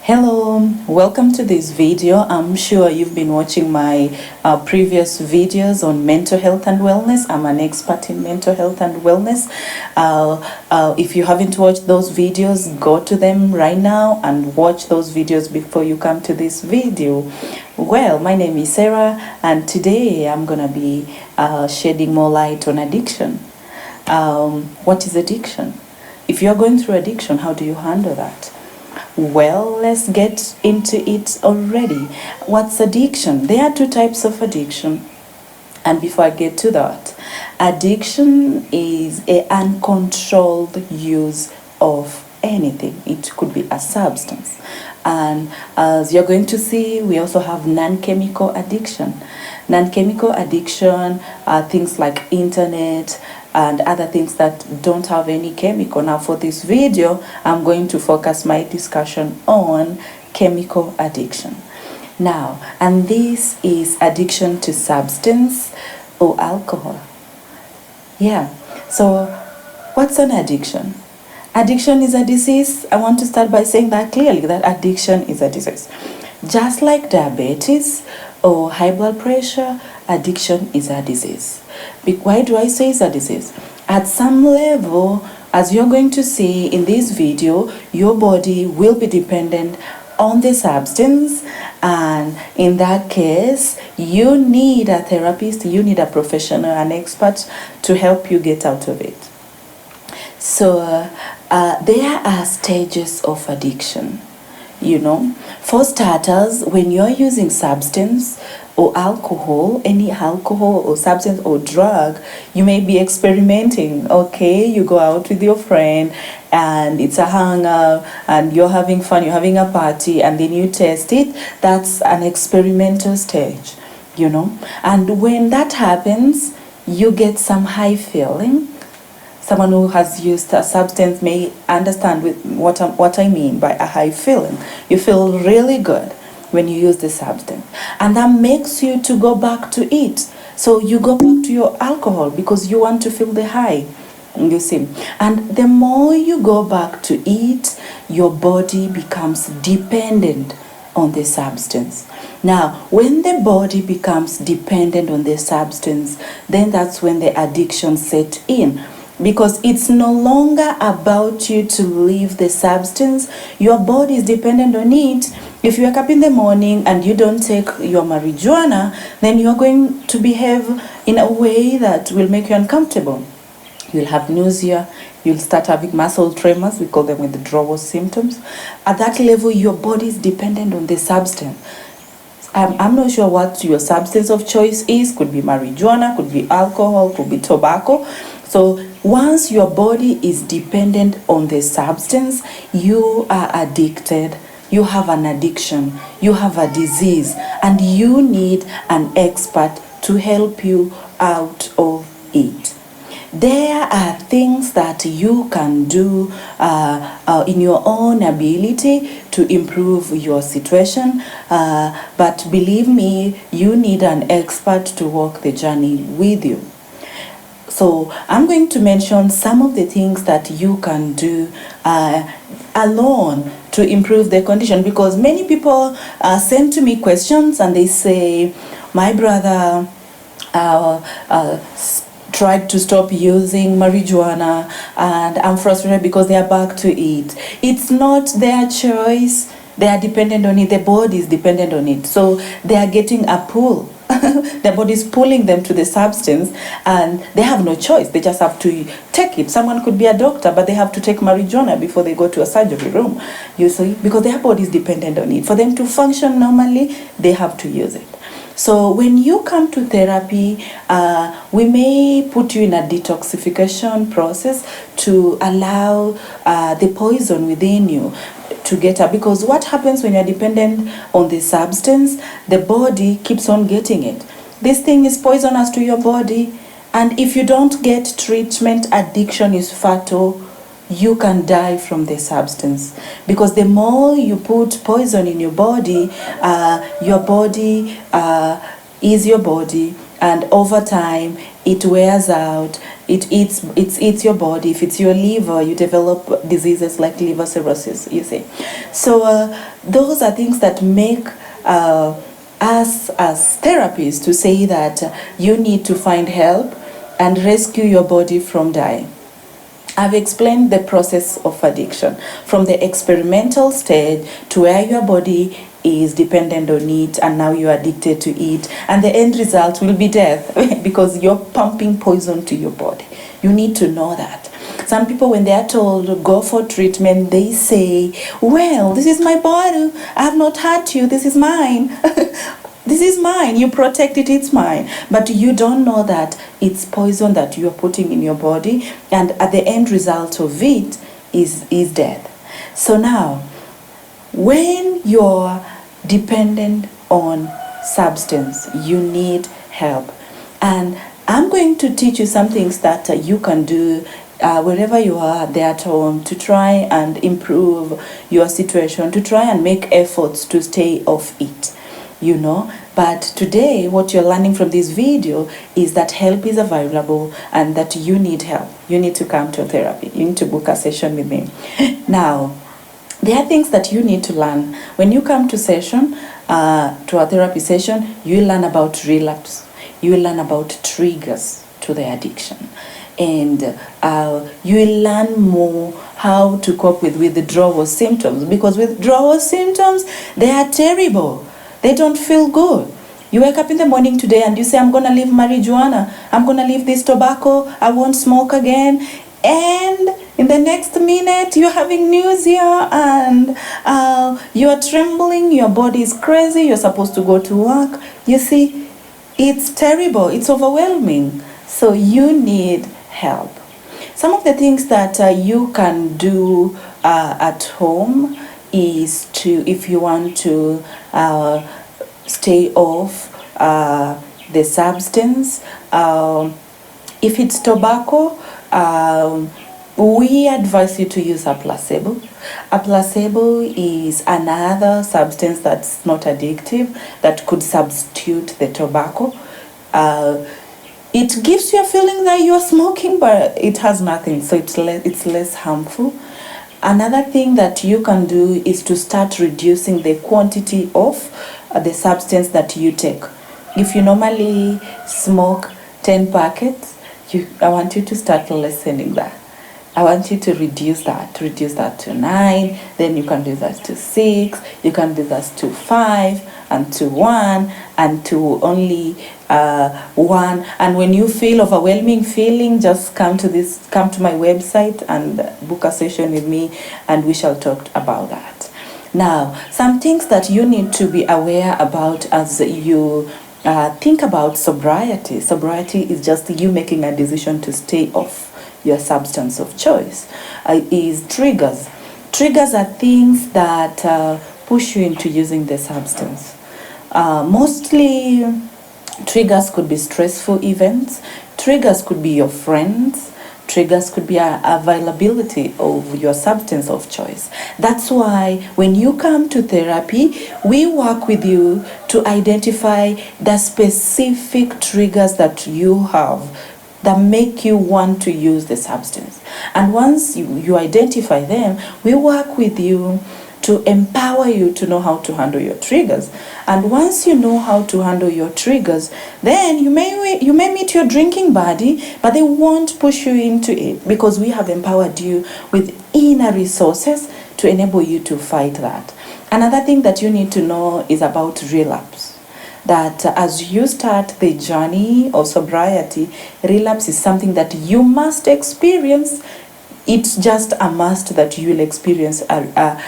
Hello, welcome to this video. I'm sure you've been watching my previous videos on mental health and wellness. I'm an expert in mental health and wellness. If you haven't watched those videos, go to them right now and watch those videos before you come to this video. Well, my name is Sarah, and today I'm gonna be shedding more light on addiction. What is addiction? If you're going through addiction, how do you handle that? Well, let's get into it already. What's addiction? There are two types of addiction. And before I get to that, addiction is an uncontrolled use of anything. It could be a substance. And as you're going to see, we also have non-chemical addiction. Non-chemical addiction are things like internet and other things that don't have any chemical. Now for this video, I'm going to focus my discussion on chemical addiction. Now, and this is addiction to substance or alcohol. Yeah, so what's an addiction? Addiction is a disease. I want to start by saying that clearly, that addiction is a disease. Just like diabetes or high blood pressure, addiction is a disease. Why do I say it's a disease? At some level, as you're going to see in this video, your body will be dependent on the substance, and in that case, you need a therapist, you need a professional, an expert to help you get out of it. So there are stages of addiction. You know, for starters, when you're using substance or alcohol, any alcohol or substance or drug, you may be experimenting. Okay, you go out with your friend and it's a hangout and you're having fun, you're having a party, and then you test it. That's an experimental stage, you know. And when that happens, you get some high feeling. Someone who has used a substance may understand what I mean by a high feeling. You feel really good when you use the substance, and that makes you to go back to it. So you go back to your alcohol because you want to feel the high, you see. And the more you go back to it, your body becomes dependent on the substance. Now, when the body becomes dependent on the substance, then that's when the addiction sets in. Because it's no longer about you to leave the substance. Your body is dependent on it. If you wake up in the morning and you don't take your marijuana, then you're going to behave in a way that will make you uncomfortable. You'll have nausea, you'll start having muscle tremors, we call them withdrawal symptoms. At that level, your body is dependent on the substance. I'm not sure what your substance of choice is. Could be marijuana, could be alcohol, could be tobacco. So once your body is dependent on the substance, you are addicted. You have an addiction. You have a disease. And you need an expert to help you out of it. There are things that you can do in your own ability to improve your situation, but believe me, you need an expert to walk the journey with you. So I'm going to mention some of the things that you can do alone to improve the condition, because many people send to me questions and they say, my brother tried to stop using marijuana and I'm frustrated because they are back to it. It's not their choice. They are dependent on it. The body is dependent on it. So they are getting a pull. Their body is pulling them to the substance and they have no choice. They just have to take it. Someone could be a doctor, but they have to take marijuana before they go to a surgery room, you see, because their body is dependent on it. For them to function normally, they have to use it. So when you come to therapy, we may put you in a detoxification process to allow the poison within you to get up. Because what happens when you're dependent on the substance, the body keeps on getting it. This thing is poisonous to your body, and if you don't get treatment, addiction is fatal. You can die from the substance, because the more you put poison in your body is your body, and over time it wears out It eats your body. If it's your liver, you develop diseases like liver cirrhosis, you see. So those are things that make us as therapists to say that you need to find help and rescue your body from dying. I've explained the process of addiction from the experimental stage to where your body is dependent on it and now you're addicted to it, and the end result will be death because you're pumping poison to your body. You need to know that. Some people, when they are told go for treatment, they say, well, this is my body, I have not hurt you, this is mine. This is mine, you protect it, it's mine. But you don't know that it's poison that you're putting in your body, and at the end result of it is death. So now, when you're dependent on substance, you need help. And I'm going to teach you some things that you can do wherever you are there at home to try and improve your situation, to try and make efforts to stay off it. You know, but today what you're learning from this video is that help is available and that you need help. You need to come to therapy. You need to book a session with me. Now, there are things that you need to learn. When you come to session, to a therapy session, you learn about relapse. You learn about triggers to the addiction. And you will learn more how to cope with withdrawal symptoms, because withdrawal symptoms, they are terrible. They don't feel good. You wake up in the morning today and you say, I'm going to leave marijuana. I'm going to leave this tobacco. I won't smoke again. And in the next minute, you're having nausea and you're trembling. Your body is crazy. You're supposed to go to work. You see, it's terrible. It's overwhelming. So you need help. Some of the things that you can do at home is to, if you want to stay off the substance, if it's tobacco, we advise you to use a placebo. A placebo is another substance that's not addictive that could substitute the tobacco. It gives you a feeling that you're smoking, but it has nothing, so it's less harmful. Another thing that you can do is to start reducing the quantity of the substance that you take. If you normally smoke 10 packets, I want you to start lessening that. I want you to reduce that to 9, then you can do that to 6, you can do that to 5, and to 1, and to only 1. And when you feel overwhelming feeling, just come to my website and book a session with me, and we shall talk about that. Now, some things that you need to be aware about as you think about sobriety. Sobriety is just you making a decision to stay off your substance of choice. Is triggers. Triggers are things that push you into using the substance. Mostly triggers could be stressful events. Triggers could be your friends. Triggers could be availability of your substance of choice. That's why when you come to therapy, we work with you to identify the specific triggers that you have that make you want to use the substance. And once you identify them, we work with you to empower you to know how to handle your triggers. And once you know how to handle your triggers, then you may meet your drinking buddy, but they won't push you into it, because we have empowered you with inner resources to enable you to fight that. Another thing that you need to know is about relapse. That as you start the journey of sobriety, relapse is something that you must experience. It's just a must that you will experience a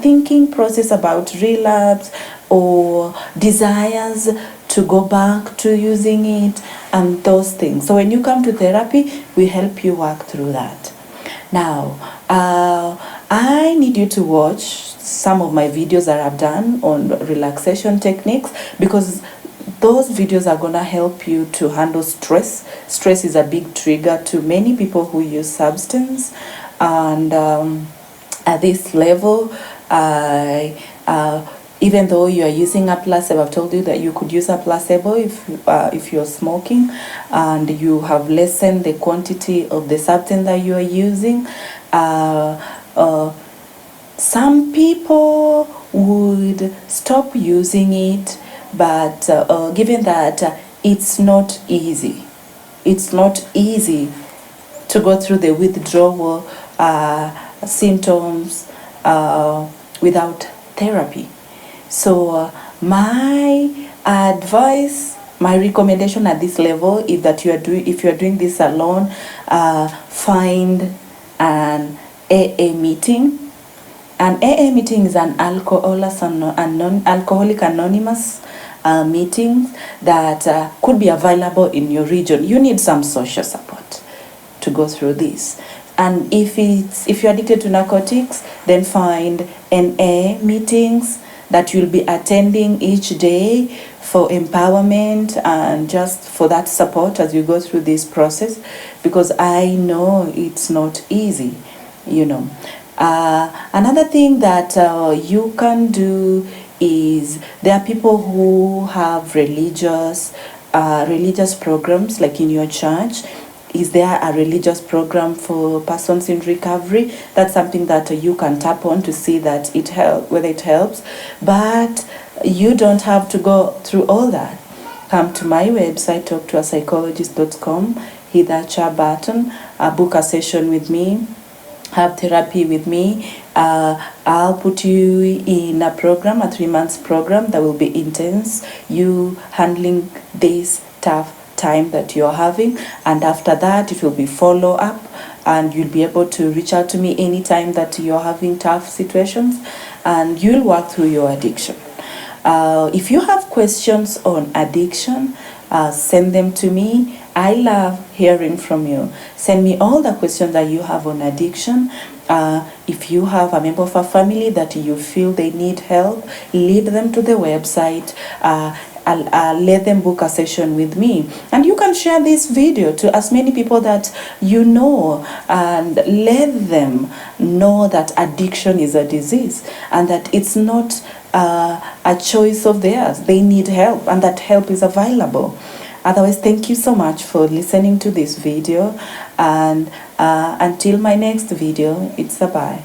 thinking process about relapse or desires to go back to using it and those things. So when you come to therapy, we help you work through that. Now, I need you to watch some of my videos that I've done on relaxation techniques, because those videos are going to help you to handle stress. Stress is a big trigger to many people who use substance. And at this level, even though you are using a placebo. I've told you that you could use a placebo if you're smoking and you have lessened the quantity of the substance that you are using. Some people would stop using it, but given that it's not easy to go through the withdrawal symptoms without therapy. So my advice, my recommendation at this level is that if you are doing this alone, find an AA meeting. An AA meeting is an Alcoholics Anonymous meeting that could be available in your region. You need some social support to go through this. And if you're addicted to narcotics, then find NA meetings that you'll be attending each day for empowerment and just for that support as you go through this process, because I know it's not easy, you know. Another thing that you can do is there are people who have religious programs, like in your church. Is there a religious program for persons in recovery? That's something that you can tap on to see that whether it helps. But you don't have to go through all that. Come to my website, talktoapsychologist.com, hit that chat button, book a session with me, have therapy with me. I'll put you in a program, a 3-month program that will be intense, you handling this tough time that you're having, and after that it will be follow-up, and you'll be able to reach out to me anytime that you're having tough situations, and you'll work through your addiction. If you have questions on addiction, send them to me. I love hearing from you. Send me all the questions that you have on addiction. If you have a member of a family that you feel they need help, lead them to the website. I'll let them book a session with me. And you can share this video to as many people that you know, and let them know that addiction is a disease and that it's not a choice of theirs. They need help, and that help is available. Otherwise, thank you so much for listening to this video, and until my next video, it's a bye.